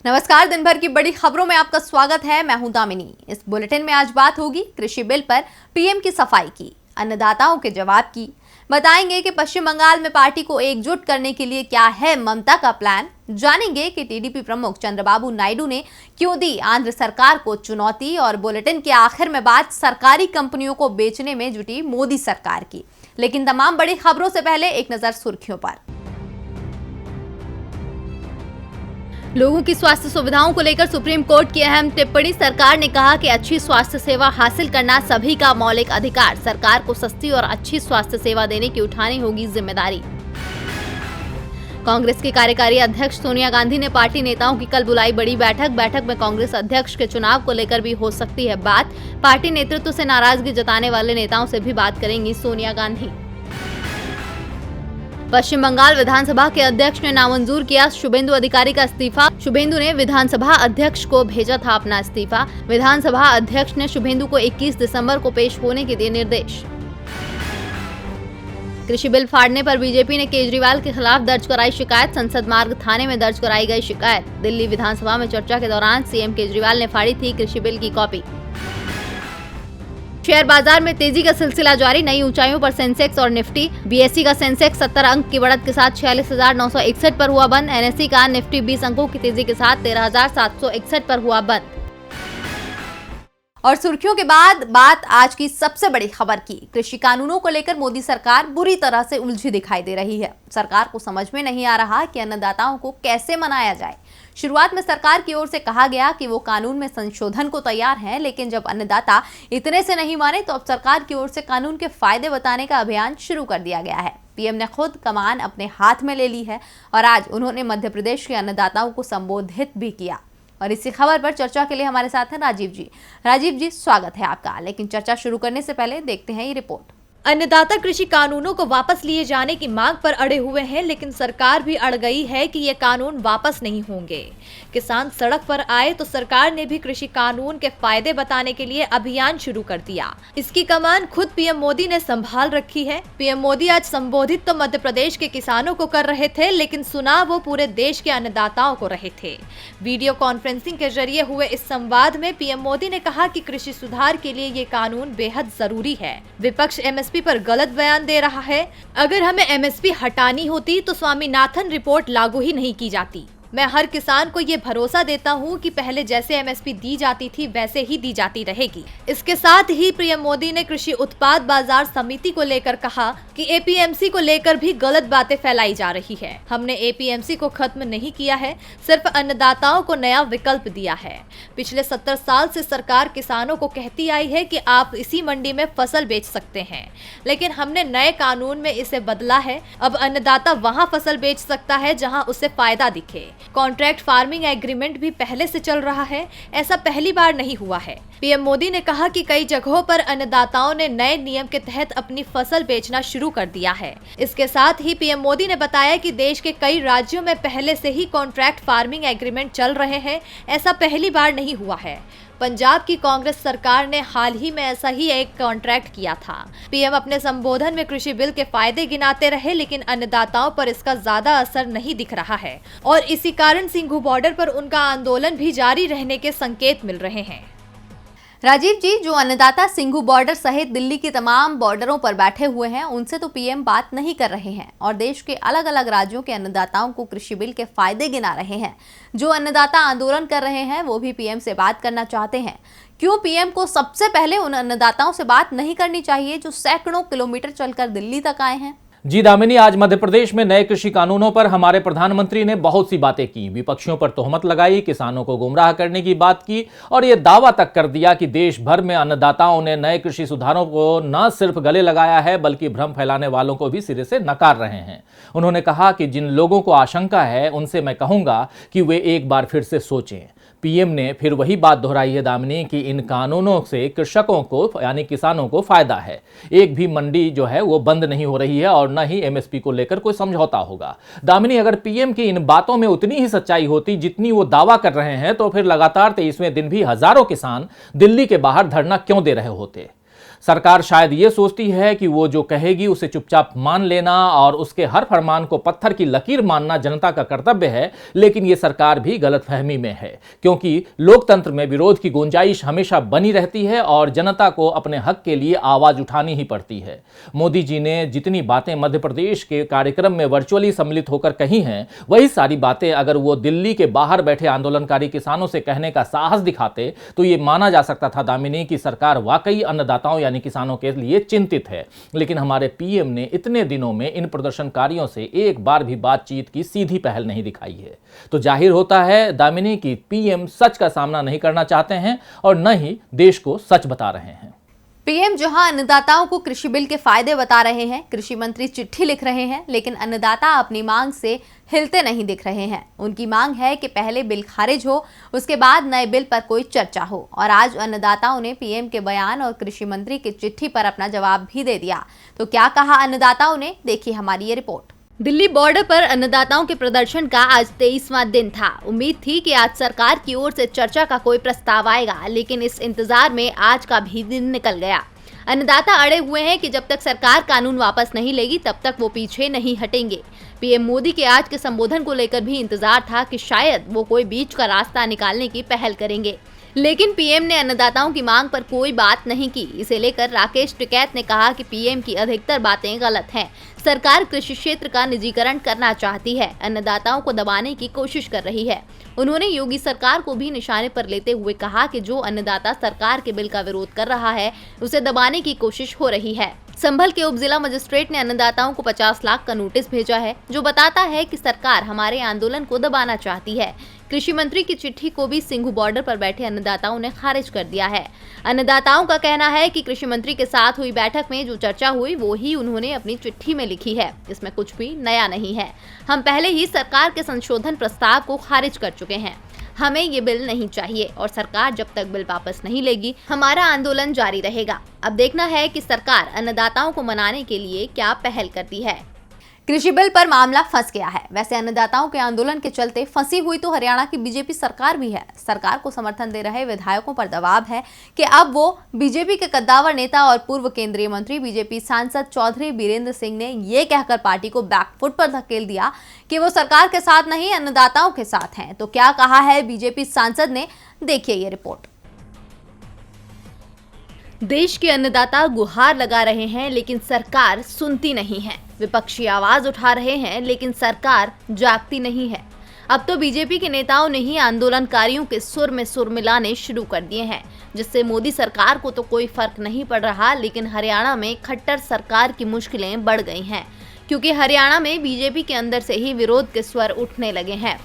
नमस्कार, दिन भर की बड़ी खबरों में आपका स्वागत है। मैं हूं दामिनी। इस बुलेटिन में आज बात होगी कृषि बिल पर पीएम की सफाई की, अन्नदाताओं के जवाब की। बताएंगे कि पश्चिम बंगाल में पार्टी को एकजुट करने के लिए क्या है ममता का प्लान। जानेंगे कि टीडीपी प्रमुख चंद्रबाबू नायडू ने क्यों दी आंध्र सरकार को चुनौती। और बुलेटिन के आखिर में बात सरकारी कंपनियों को बेचने में जुटी मोदी सरकार की। लेकिन तमाम बड़ी खबरों से पहले एक नजर सुर्खियों पर। लोगों की स्वास्थ्य सुविधाओं को लेकर सुप्रीम कोर्ट की अहम टिप्पणी। सरकार ने कहा कि अच्छी स्वास्थ्य सेवा हासिल करना सभी का मौलिक अधिकार। सरकार को सस्ती और अच्छी स्वास्थ्य सेवा देने की उठानी होगी जिम्मेदारी। कांग्रेस की कार्यकारी अध्यक्ष सोनिया गांधी ने पार्टी नेताओं की कल बुलाई बड़ी बैठक में कांग्रेस अध्यक्ष के चुनाव को लेकर भी हो सकती है बात। पार्टी नेतृत्व से नाराजगी जताने वाले नेताओं से भी बात करेंगी सोनिया गांधी। पश्चिम बंगाल विधानसभा के अध्यक्ष ने नामंजूर किया शुभेंदु अधिकारी का इस्तीफा। शुभेंदु ने विधानसभा अध्यक्ष को भेजा था अपना इस्तीफा। विधानसभा अध्यक्ष ने शुभेंदु को 21 दिसंबर को पेश होने के दिए निर्देश। कृषि बिल फाड़ने पर बीजेपी ने केजरीवाल के खिलाफ दर्ज कराई शिकायत। संसद मार्ग थाने में दर्ज कराई गई शिकायत। दिल्ली विधानसभा में चर्चा के दौरान सीएम केजरीवाल ने फाड़ी थी कृषि बिल की कॉपी। शेयर बाजार में तेजी का सिलसिला जारी, नई ऊंचाइयों पर सेंसेक्स और निफ्टी। बीएसई का सेंसेक्स 70 अंक की बढ़त के साथ 46,961 पर हुआ बंद। एनएसई का निफ्टी 20 अंकों की तेजी के साथ 13,761 पर हुआ बंद। और सुर्खियों के बाद बात आज की सबसे बड़ी खबर की। कृषि कानूनों को लेकर मोदी सरकार बुरी तरह से उलझी दिखाई दे रही है। सरकार को समझ में नहीं आ रहा कि अन्नदाताओं को कैसे मनाया जाए। शुरुआत में सरकार की ओर से कहा गया कि वो कानून में संशोधन को तैयार हैं, लेकिन जब अन्नदाता इतने से नहीं माने तो अब सरकार की ओर से कानून के फायदे बताने का अभियान शुरू कर दिया गया है। पीएम ने खुद कमान अपने हाथ में ले ली है और आज उन्होंने मध्य प्रदेश के अन्नदाताओं को संबोधित भी किया। और इसी खबर पर चर्चा के लिए हमारे साथ हैं राजीव जी। राजीव जी, स्वागत है आपका। लेकिन चर्चा शुरू करने से पहले देखते हैं ये रिपोर्ट। अन्नदाता कृषि कानूनों को वापस लिए जाने की मांग पर अड़े हुए हैं, लेकिन सरकार भी अड़ गई है कि ये कानून वापस नहीं होंगे। किसान सड़क पर आए तो सरकार ने भी कृषि कानून के फायदे बताने के लिए अभियान शुरू कर दिया। इसकी कमान खुद पीएम मोदी ने संभाल रखी है। पीएम मोदी आज संबोधित तो मध्य प्रदेश के किसानों को कर रहे थे, लेकिन सुना वो पूरे देश के अन्नदाताओं को रहे थे। वीडियो कॉन्फ्रेंसिंग के जरिए हुए इस संवाद में पीएम मोदी ने कहा कि कृषि सुधार के लिए ये कानून बेहद जरूरी है। विपक्ष एमएसपी पर गलत बयान दे रहा है। अगर हमें एमएसपी हटानी होती तो स्वामीनाथन रिपोर्ट लागू ही नहीं की जाती। मैं हर किसान को ये भरोसा देता हूँ कि पहले जैसे एमएसपी दी जाती थी वैसे ही दी जाती रहेगी। इसके साथ ही पीएम मोदी ने कृषि उत्पाद बाजार समिति को लेकर कहा कि एपीएमसी को लेकर भी गलत बातें फैलाई जा रही है। हमने एपीएमसी को खत्म नहीं किया है, सिर्फ अन्नदाताओं को नया विकल्प दिया है। पिछले 70 साल से सरकार किसानों को कहती आई है कि आप इसी मंडी में फसल बेच सकते हैं, लेकिन हमने नए कानून में इसे बदला है। अब अन्नदाता वहां फसल बेच सकता है जहां उसे फायदा दिखे। कॉन्ट्रैक्ट फार्मिंग एग्रीमेंट भी पहले से चल रहा है, ऐसा पहली बार नहीं हुआ है। पीएम मोदी ने कहा कि कई जगहों पर अन्नदाताओं ने नए नियम के तहत अपनी फसल बेचना शुरू कर दिया है। इसके साथ ही पीएम मोदी ने बताया कि देश के कई राज्यों में पहले से ही कॉन्ट्रैक्ट फार्मिंग एग्रीमेंट चल रहे हैं, ऐसा पहली बार नहीं हुआ है। पंजाब की कांग्रेस सरकार ने हाल ही में ऐसा ही एक कॉन्ट्रैक्ट किया था। पीएम अपने संबोधन में कृषि बिल के फायदे गिनाते रहे, लेकिन अन्नदाताओं पर इसका ज्यादा असर नहीं दिख रहा है और इसी कारण सिंघू बॉर्डर पर उनका आंदोलन भी जारी रहने के संकेत मिल रहे हैं। राजीव जी, जो अन्नदाता सिंघू बॉर्डर सहित दिल्ली के तमाम बॉर्डरों पर बैठे हुए हैं, उनसे तो पीएम बात नहीं कर रहे हैं और देश के अलग अलग राज्यों के अन्नदाताओं को कृषि बिल के फायदे गिना रहे हैं। जो अन्नदाता आंदोलन कर रहे हैं वो भी पीएम से बात करना चाहते हैं। क्यों पीएम को सबसे पहले उन अन्नदाताओं से बात नहीं करनी चाहिए जो सैकड़ों किलोमीटर चलकर दिल्ली तक आए हैं? जी दामिनी, आज मध्य प्रदेश में नए कृषि कानूनों पर हमारे प्रधानमंत्री ने बहुत सी बातें की। विपक्षियों पर तोहमत लगाई, किसानों को गुमराह करने की बात की और यह दावा तक कर दिया कि देश भर में अन्नदाताओं ने नए कृषि सुधारों को न सिर्फ गले लगाया है बल्कि भ्रम फैलाने वालों को भी सिरे से नकार रहे हैं। उन्होंने कहा कि जिन लोगों को आशंका है उनसे मैं कहूंगा कि वे एक बार फिर से सोचें। पीएम ने फिर वही बात दोहराई है दामिनी कि इन कानूनों से कृषकों को यानी किसानों को फायदा है। एक भी मंडी जो है वो बंद नहीं हो रही है और न ही एमएसपी को लेकर कोई समझौता होगा। दामिनी, अगर पीएम की इन बातों में उतनी ही सच्चाई होती जितनी वो दावा कर रहे हैं तो फिर लगातार 23वें दिन भी हजारों किसान दिल्ली के बाहर धरना क्यों दे रहे होते। सरकार शायद ये सोचती है कि वो जो कहेगी उसे चुपचाप मान लेना और उसके हर फरमान को पत्थर की लकीर मानना जनता का कर्तव्य है, लेकिन ये सरकार भी गलतफहमी में है, क्योंकि लोकतंत्र में विरोध की गुंजाइश हमेशा बनी रहती है और जनता को अपने हक के लिए आवाज उठानी ही पड़ती है। मोदी जी ने जितनी बातें मध्य प्रदेश के कार्यक्रम में वर्चुअली सम्मिलित होकर कही हैं, वही सारी बातें अगर वो दिल्ली के बाहर बैठे आंदोलनकारी किसानों से कहने का साहस दिखाते तो ये माना जा सकता था दामिनी की सरकार वाकई अन्नदाताओं यानी किसानों के लिए चिंतित है। लेकिन हमारे पीएम ने इतने दिनों में इन प्रदर्शनकारियों से एक बार भी बातचीत की सीधी पहल नहीं दिखाई है। तो जाहिर होता है दामिनी की पीएम सच का सामना नहीं करना चाहते हैं और न ही देश को सच बता रहे हैं। पीएम जहां अन्नदाताओं को कृषि बिल के फायदे बता रहे हैं, कृषि मंत्री चिट्ठी लिख रहे हैं, लेकिन अन्नदाता अपनी मांग से हिलते नहीं दिख रहे हैं। उनकी मांग है कि पहले बिल खारिज हो, उसके बाद नए बिल पर कोई चर्चा हो। और आज अन्नदाताओं ने पीएम के बयान और कृषि मंत्री की चिट्ठी पर अपना जवाब भी दे दिया। तो क्या कहा अन्नदाताओं ने, देखिए हमारी ये रिपोर्ट। दिल्ली बॉर्डर पर अन्नदाताओं के प्रदर्शन का आज 23वां दिन था। उम्मीद थी कि आज सरकार की ओर से चर्चा का कोई प्रस्ताव आएगा, लेकिन इस इंतजार में आज का भी दिन निकल गया। अन्नदाता अड़े हुए हैं कि जब तक सरकार कानून वापस नहीं लेगी तब तक वो पीछे नहीं हटेंगे। पीएम मोदी के आज के संबोधन को लेकर भी इंतजार था कि शायद वो कोई बीच का रास्ता निकालने की पहल करेंगे, लेकिन पीएम ने अन्नदाताओं की मांग पर कोई बात नहीं की। इसे लेकर राकेश टिकैत ने कहा कि पीएम की अधिकतर बातें गलत हैं। सरकार कृषि क्षेत्र का निजीकरण करना चाहती है, अन्नदाताओं को दबाने की कोशिश कर रही है। उन्होंने योगी सरकार को भी निशाने पर लेते हुए कहा कि जो अन्नदाता सरकार के बिल का विरोध कर रहा है उसे दबाने की कोशिश हो रही है। संभल के उप जिला मजिस्ट्रेट ने अन्नदाताओं को 50 लाख का नोटिस भेजा है, जो बताता है कि सरकार हमारे आंदोलन को दबाना चाहती है। कृषि मंत्री की चिट्ठी को भी सिंघू बॉर्डर पर बैठे अन्नदाताओं ने खारिज कर दिया है। अन्नदाताओं का कहना है कि कृषि मंत्री के साथ हुई बैठक में जो चर्चा हुई वो ही उन्होंने अपनी चिट्ठी में लिखी है। इसमें कुछ भी नया नहीं है। हम पहले ही सरकार के संशोधन प्रस्ताव को खारिज कर चुके हैं। हमें ये बिल नहीं चाहिए और सरकार जब तक बिल वापस नहीं लेगी हमारा आंदोलन जारी रहेगा। अब देखना है कि सरकार अन्नदाताओं को मनाने के लिए क्या पहल करती है। कृषि बिल पर मामला फंस गया है। वैसे अन्नदाताओं के आंदोलन के चलते फंसी हुई तो हरियाणा की बीजेपी सरकार भी है। सरकार को समर्थन दे रहे विधायकों पर दबाव है कि अब वो बीजेपी के कद्दावर नेता और पूर्व केंद्रीय मंत्री बीजेपी सांसद चौधरी बीरेंद्र सिंह ने ये कहकर पार्टी को बैकफुट पर धकेल दिया कि वो सरकार के साथ नहीं अन्नदाताओं के साथ हैं। तो क्या कहा है बीजेपी सांसद ने, देखिए ये रिपोर्ट। देश के अन्नदाता गुहार लगा रहे हैं लेकिन सरकार सुनती नहीं है। विपक्षी आवाज उठा रहे हैं लेकिन सरकार जागती नहीं है। अब तो बीजेपी के नेताओं ने ही आंदोलनकारियों के सुर में सुर मिलाने शुरू कर दिए हैं, जिससे मोदी सरकार को तो कोई फर्क नहीं पड़ रहा, लेकिन हरियाणा में खट्टर सरकार की मुश्किलें बढ़ गई हैं, क्योंकि हरियाणा में बीजेपी के अंदर से ही विरोध के स्वर उठने लगे हैं।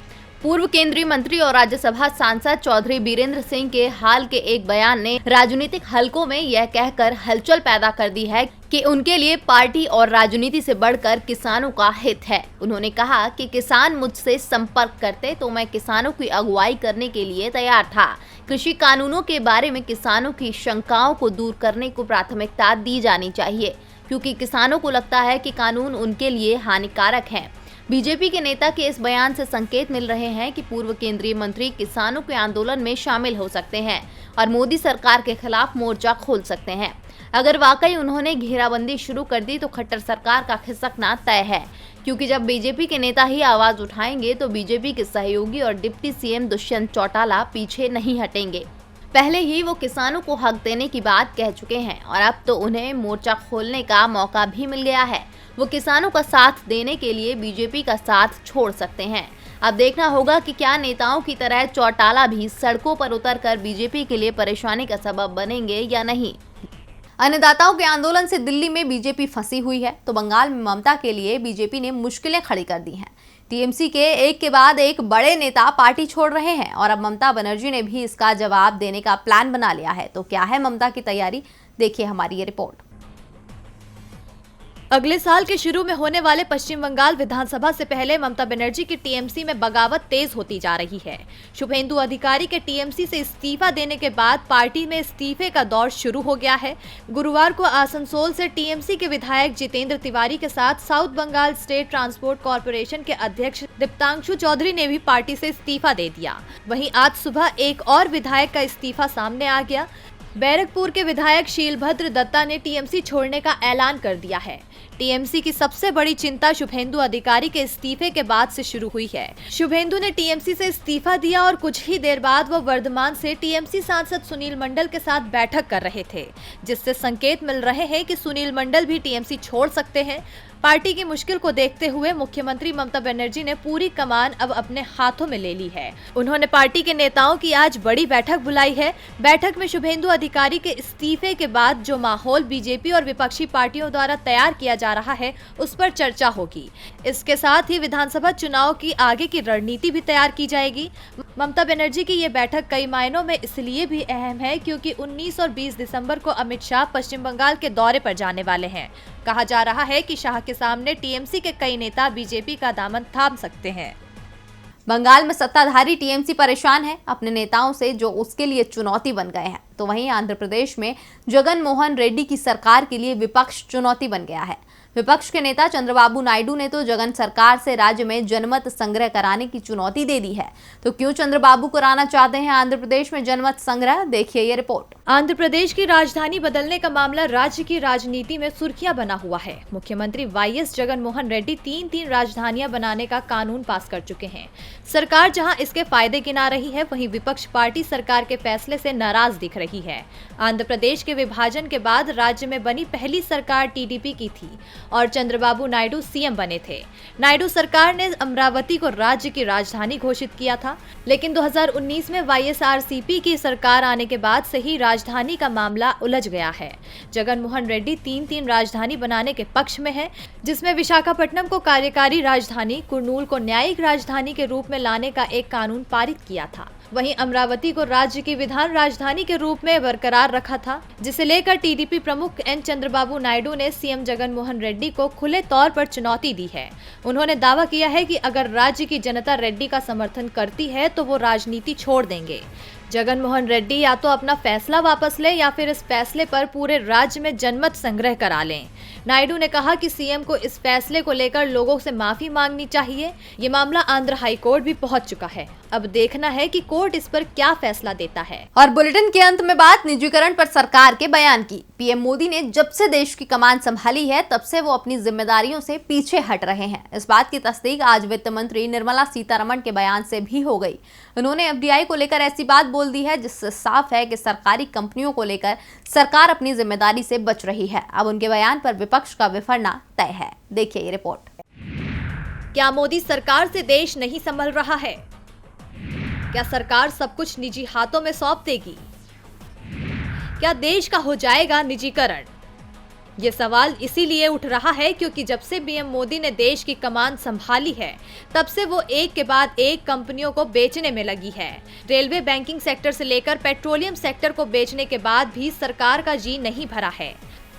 पूर्व केंद्रीय मंत्री और राज्यसभा सांसद चौधरी बीरेंद्र सिंह के हाल के एक बयान ने राजनीतिक हलकों में यह कहकर हलचल पैदा कर दी है कि उनके लिए पार्टी और राजनीति से बढ़कर किसानों का हित है। उन्होंने कहा कि किसान मुझसे संपर्क करते तो मैं किसानों की अगुवाई करने के लिए तैयार था। कृषि कानूनों के बारे में किसानों की शंकाओं को दूर करने को प्राथमिकता दी जानी चाहिए, क्योंकि किसानों को लगता है कि कानून उनके लिए हानिकारक है। बीजेपी के नेता के इस बयान से संकेत मिल रहे हैं कि पूर्व केंद्रीय मंत्री किसानों के आंदोलन में शामिल हो सकते हैं और मोदी सरकार के खिलाफ मोर्चा खोल सकते हैं। अगर वाकई उन्होंने घेराबंदी शुरू कर दी तो खट्टर सरकार का खिसकना तय है, क्योंकि जब बीजेपी के नेता ही आवाज उठाएंगे तो बीजेपी के सहयोगी और डिप्टी सीएम दुष्यंत चौटाला पीछे नहीं हटेंगे। पहले ही वो किसानों को हक देने की बात कह चुके हैं और अब तो उन्हें मोर्चा खोलने का मौका भी मिल गया है। वो किसानों का साथ देने के लिए बीजेपी का साथ छोड़ सकते हैं। अब देखना होगा कि क्या नेताओं की तरह चौटाला भी सड़कों पर उतरकर बीजेपी के लिए परेशानी का सबब बनेंगे या नहीं। अन्नदाताओं के आंदोलन से दिल्ली में बीजेपी फंसी हुई है तो बंगाल में ममता के लिए बीजेपी ने मुश्किलें खड़ी कर दी हैं। टीएमसी के एक के बाद एक बड़े नेता पार्टी छोड़ रहे हैं और अब ममता बनर्जी ने भी इसका जवाब देने का प्लान बना लिया है। तो क्या है ममता की तैयारी, देखिए हमारी ये रिपोर्ट। अगले साल के शुरू में होने वाले पश्चिम बंगाल विधानसभा से पहले ममता बनर्जी की टीएमसी में बगावत तेज होती जा रही है। शुभेंदु अधिकारी के टीएमसी से इस्तीफा देने के बाद पार्टी में इस्तीफे का दौर शुरू हो गया है। गुरुवार को आसनसोल से टीएमसी के विधायक जितेंद्र तिवारी के साथ south Bengal state transport corporation के अध्यक्ष दीप्तांशु चौधरी ने भी पार्टी से इस्तीफा दे दिया। वहीं आज सुबह एक और विधायक का इस्तीफा सामने आ गया। बैरकपुर के विधायक शीलभद्र दत्ता ने टीएमसी छोड़ने का ऐलान कर दिया है। टीएमसी की सबसे बड़ी चिंता शुभेंदु अधिकारी के इस्तीफे के बाद से शुरू हुई है। शुभेंदु ने टीएमसी से इस्तीफा दिया और कुछ ही देर बाद वो वर्धमान से टीएमसी सांसद सुनील मंडल के साथ बैठक कर रहे थे, जिससे संकेत मिल रहे हैं कि सुनील मंडल भी टीएमसी छोड़ सकते हैं। पार्टी की मुश्किल को देखते हुए मुख्यमंत्री ममता बनर्जी ने पूरी कमान अब अपने हाथों में ले ली है। उन्होंने पार्टी के नेताओं की आज बड़ी बैठक बुलाई है। बैठक में शुभेंदु अधिकारी के इस्तीफे के बाद जो माहौल बीजेपी और विपक्षी पार्टियों द्वारा तैयार किया जा रहा है, उस पर चर्चा होगी। इसके साथ ही विधानसभा चुनाव की आगे की रणनीति भी तैयार की जाएगी। ममता बनर्जी की ये बैठक कई मायनों में इसलिए भी अहम है क्योंकि 19 और 20 दिसंबर को अमित शाह पश्चिम बंगाल के दौरे पर जाने वाले हैं। कहा जा रहा है कि शाह के सामने टीएमसी के कई नेता बीजेपी का दामन थाम सकते हैं। बंगाल में सत्ताधारी टीएमसी परेशान है अपने नेताओं से, जो उसके लिए चुनौती बन गए हैं। तो वहीं आंध्र प्रदेश में जगन मोहन रेड्डी की सरकार के लिए विपक्ष चुनौती बन गया है। विपक्ष के नेता चंद्रबाबू नायडू ने तो जगन सरकार से राज्य में जनमत संग्रह कराने की चुनौती दे दी है। तो क्यों चंद्रबाबू कराना चाहते हैं आंध्र प्रदेश में जनमत संग्रह, देखिए ये रिपोर्ट। आंध्र प्रदेश की राजधानी बदलने का मामला राज्य की राजनीति में सुर्खियां बना हुआ है। मुख्यमंत्री वाईएस जगन मोहन रेड्डी 3 राजधानियां बनाने का कानून पास कर चुके हैं। सरकार जहां इसके फायदे गिना रही है, वहीं विपक्ष पार्टी सरकार के फैसले से नाराज दिख रही है। आंध्र प्रदेश के विभाजन के बाद राज्य में बनी पहली सरकार टीडीपी की थी और चंद्रबाबू नायडू सीएम बने थे। नायडू सरकार ने अमरावती को राज्य की राजधानी घोषित किया था, लेकिन 2019 में वाईएसआरसीपी की सरकार आने के बाद से ही राजधानी का मामला उलझ गया है। जगन मोहन रेड्डी 3 राजधानी बनाने के पक्ष में है, जिसमें विशाखापट्टनम को कार्यकारी राजधानी, कुर्नूल को न्यायिक राजधानी के रूप में लाने का एक कानून पारित किया था। वहीं अमरावती को राज्य की विधान राजधानी के रूप में बरकरार रखा था, जिसे लेकर टीडीपी प्रमुख एन चंद्रबाबू नायडू ने सीएम जगन मोहन रेड्डी को खुले तौर पर चुनौती दी है। उन्होंने दावा किया है कि अगर राज्य की जनता रेड्डी का समर्थन करती है तो वो राजनीति छोड़ देंगे। जगन मोहन रेड्डी या तो अपना फैसला वापस लें या फिर इस फैसले पर पूरे राज्य में जनमत संग्रह करा लें। नायडू ने कहा कि सीएम को इस फैसले को लेकर लोगों से माफी मांगनी चाहिए। ये मामला आंध्र हाई कोर्ट भी पहुंच चुका है। अब देखना है कि कोर्ट इस पर क्या फैसला देता है। और बुलेटिन के अंत में बात निजीकरण पर सरकार के बयान की। पीएम मोदी ने जब से देश की कमान संभाली है, तब से वो अपनी जिम्मेदारियों से पीछे हट रहे हैं। इस बात की तस्दीक आज वित्त मंत्री निर्मला सीतारमण के बयान से भी हो गई। उन्होंने एफडीआई को लेकर ऐसी बात बोल दी है जिससे साफ है कि सरकारी कंपनियों को लेकर सरकार अपनी जिम्मेदारी से बच रही है। अब उनके बयान पर विपक्ष का विफरना तय है। देखिए ये रिपोर्ट। क्या मोदी सरकार से देश नहीं संभल रहा है? क्या सरकार सब कुछ निजी हाथों में सौंप देगी? क्या देश का हो जाएगा निजीकरण? ये सवाल इसीलिए उठ रहा है क्योंकि जब से पीएम मोदी ने देश की कमान संभाली है, तब से वो एक के बाद एक कंपनियों को बेचने में लगी है। रेलवे, बैंकिंग सेक्टर से लेकर पेट्रोलियम सेक्टर को बेचने के बाद भी सरकार का जी नहीं भरा है।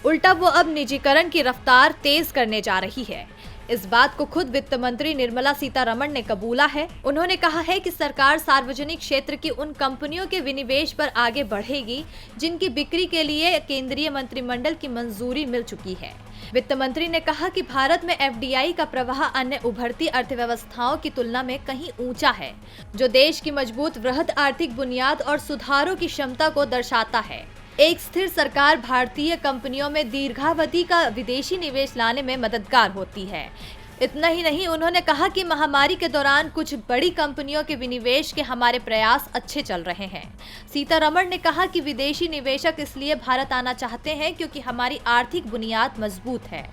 उल्टा वो अब निजीकरण की रफ्तार तेज करने जा रही है। इस बात को खुद वित्त मंत्री निर्मला सीतारमण ने कबूला है। उन्होंने कहा है कि सरकार सार्वजनिक क्षेत्र की उन कंपनियों के विनिवेश पर आगे बढ़ेगी जिनकी बिक्री के लिए केंद्रीय मंत्रिमंडल की मंजूरी मिल चुकी है। वित्त मंत्री ने कहा कि भारत में एफडीआई का प्रवाह अन्य उभरती अर्थव्यवस्थाओं की तुलना में कहीं ऊंचा है, जो देश की मजबूत वृहद आर्थिक बुनियाद और सुधारों की क्षमता को दर्शाता है। एक स्थिर सरकार भारतीय कंपनियों में दीर्घावधि का विदेशी निवेश लाने में मददगार होती है। इतना ही नहीं, उन्होंने कहा कि महामारी के दौरान कुछ बड़ी कंपनियों के विनिवेश के हमारे प्रयास अच्छे चल रहे हैं। सीतारमण ने कहा कि विदेशी निवेशक इसलिए भारत आना चाहते हैं क्योंकि हमारी आर्थिक बुनियाद मजबूत है।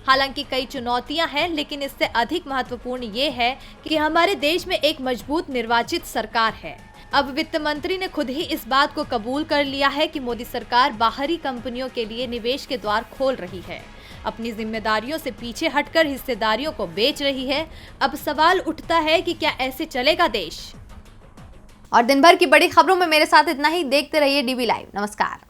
हालांकि कई चुनौतियां हैं, लेकिन इससे अधिक महत्वपूर्ण ये है कि हमारे देश में एक मजबूत निर्वाचित सरकार है। अब वित्त मंत्री ने खुद ही इस बात को कबूल कर लिया है कि मोदी सरकार बाहरी कंपनियों के लिए निवेश के द्वार खोल रही है, अपनी जिम्मेदारियों से पीछे हटकर हिस्सेदारियों को बेच रही है। अब सवाल उठता है कि क्या ऐसे चलेगा देश? और दिन भर की बड़ी खबरों में मेरे साथ इतना ही। देखते रहिए डीवी लाइव। नमस्कार।